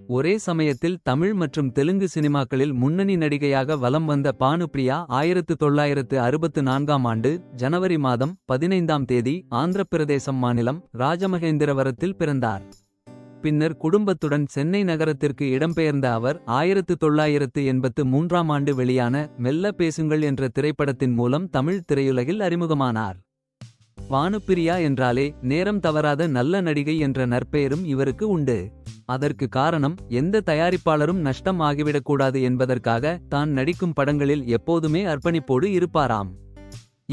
ஒரே சமயத்தில் தமிழ் மற்றும் தெலுங்கு சினிமாக்களில் முன்னணி நடிகையாக வலம் வந்த பானுப்ரியா 1964ஆம் ஆண்டு ஜனவரி மாதம் 15ஆம் தேதி ஆந்திரப் பிரதேசம் மாநிலம் ராஜமகேந்திரவரத்தில் பிறந்தார். பின்னர் குடும்பத்துடன் சென்னை நகரத்திற்கு இடம்பெயர்ந்த அவர் 1983ஆம் ஆண்டு வெளியான மெல்ல பேசுங்கள் என்ற திரைப்படத்தின் மூலம் தமிழ் திரையுலகில் அறிமுகமானார். பானுப்பிரியா என்றாலே நேரம் தவறாத நல்ல நடிகை என்ற நற்பெயரும் இவருக்கு உண்டு. அதற்கு காரணம் எந்த தயாரிப்பாளரும் நஷ்டம் ஆகிவிடக்கூடாது என்பதற்காக தான் நடிக்கும் படங்களில் எப்போதுமே அர்ப்பணிப்போடு இருப்பாராம்.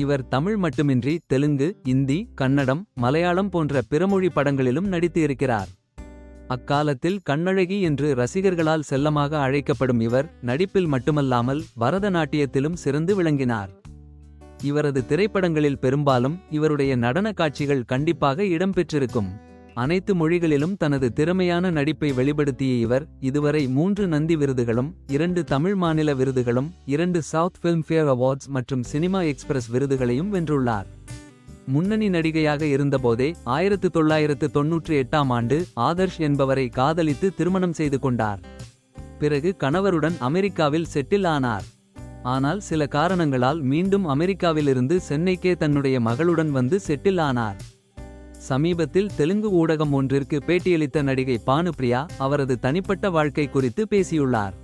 இவர் தமிழ் மட்டுமின்றி தெலுங்கு, இந்தி, கன்னடம், மலையாளம் போன்ற பிறமொழி படங்களிலும் நடித்து இருக்கிறார். அக்காலத்தில் கண்ணழகி என்று ரசிகர்களால் செல்லமாக அழைக்கப்படும் இவர் நடிப்பில் மட்டுமல்லாமல் பரதநாட்டியத்திலும் சிறந்து விளங்கினார். இவரது திரைப்படங்களில் பெரும்பாலும் இவருடைய நடன காட்சிகள் கண்டிப்பாக இடம்பெற்றிருக்கும். அனைத்து மொழிகளிலும் தனது திறமையான நடிப்பை வெளிப்படுத்திய இவர் இதுவரை 3 நந்தி விருதுகளும் 2 தமிழ் மாநில விருதுகளும் 2 சவுத் ஃபிலிம்ஃபேர் அவார்ட்ஸ் மற்றும் சினிமா எக்ஸ்பிரஸ் விருதுகளையும் வென்றுள்ளார். முன்னணி நடிகையாக இருந்தபோதே 1998ஆம் ஆண்டு ஆதர்ஷ் என்பவரை காதலித்து திருமணம் செய்து கொண்டார். பிறகு கணவருடன் அமெரிக்காவில் செட்டில் ஆனார். ஆனால் சில காரணங்களால் மீண்டும் அமெரிக்காவிலிருந்து சென்னைக்கே தன்னுடைய மகளுடன் வந்து செட்டில் ஆனார். சமீபத்தில் தெலுங்கு ஊடகம் ஒன்றிற்கு பேட்டியளித்த நடிகை பானுப்ரியா அவரது தனிப்பட்ட வாழ்க்கை குறித்து பேசியுள்ளார்.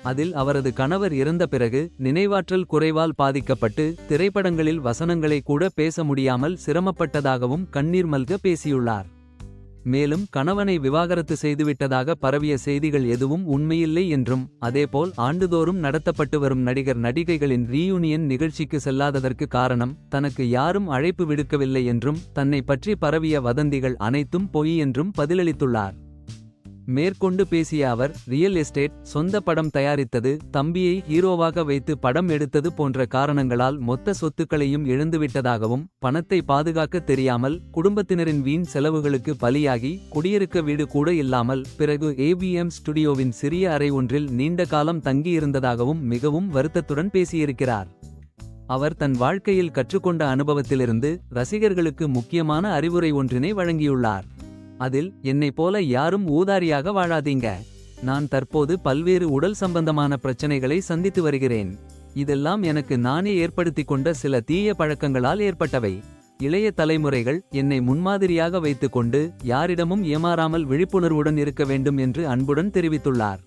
அதில் அவரது கணவர் இறந்த பிறகு நினைவாற்றல் குறைவால் பாதிக்கப்பட்டு திரைப்படங்களில் வசனங்களை கூட பேச முடியாமல் சிரமப்பட்டதாகவும் கண்ணீர் மல்க பேசியுள்ளார். மேலும் கணவனை விவாகரத்து செய்துவிட்டதாக பரவிய செய்திகள் எதுவும் உண்மையில்லை என்றும் அதேபோல் ஆண்டுதோறும் நடத்தப்பட்டு வரும் நடிகர்களின் ரீயூனியன் நிகழ்ச்சிக்கு செல்லாததற்கு காரணம் தனக்கு யாரும் அழைப்பு விடுக்கவில்லை என்றும் தன்னை பற்றி பரவிய வதந்திகள் அனைத்தும் பொய் என்றும் பதிலளித்துள்ளார். மேற்கொண்டு பேசிய அவர் ரியல் எஸ்டேட், சொந்த படம் தயாரித்தது, தம்பியை ஹீரோவாக வைத்து படம் எடுத்தது போன்ற காரணங்களால் மொத்த சொத்துக்களையும் இழந்துவிட்டதாகவும் பணத்தை பாதுகாக்க தெரியாமல் குடும்பத்தினரின் வீண் செலவுகளுக்கு பலியாகி குடியிருக்க வீடு கூட இல்லாமல் பிறகு ஏவிஎம் ஸ்டுடியோவின் சிறிய அறை ஒன்றில் நீண்ட காலம் தங்கியிருந்ததாகவும் மிகவும் வருத்தத்துடன் பேசியிருக்கிறார். அவர் தன் வாழ்க்கையில் கற்றுக்கொண்ட அனுபவத்திலிருந்து ரசிகர்களுக்கு முக்கியமான அறிவுரை ஒன்றினை வழங்கியுள்ளார். அதில் என்னைப் போல யாரும் ஊதாரியாக வாழாதீங்க. நான் தற்போது பல்வேறு உடல் சம்பந்தமான பிரச்சனைகளை சந்தித்து வருகிறேன். இதெல்லாம் எனக்கு நானே ஏற்படுத்திக் கொண்ட சில தீய பழக்கங்களால் ஏற்பட்டவை. இளைய தலைமுறைகள் என்னை முன்மாதிரியாக வைத்துக்கொண்டு யாரிடமும் ஏமாறாமல் விழிப்புணர்வுடன் இருக்க வேண்டும் என்று அன்புடன் தெரிவித்துள்ளார்.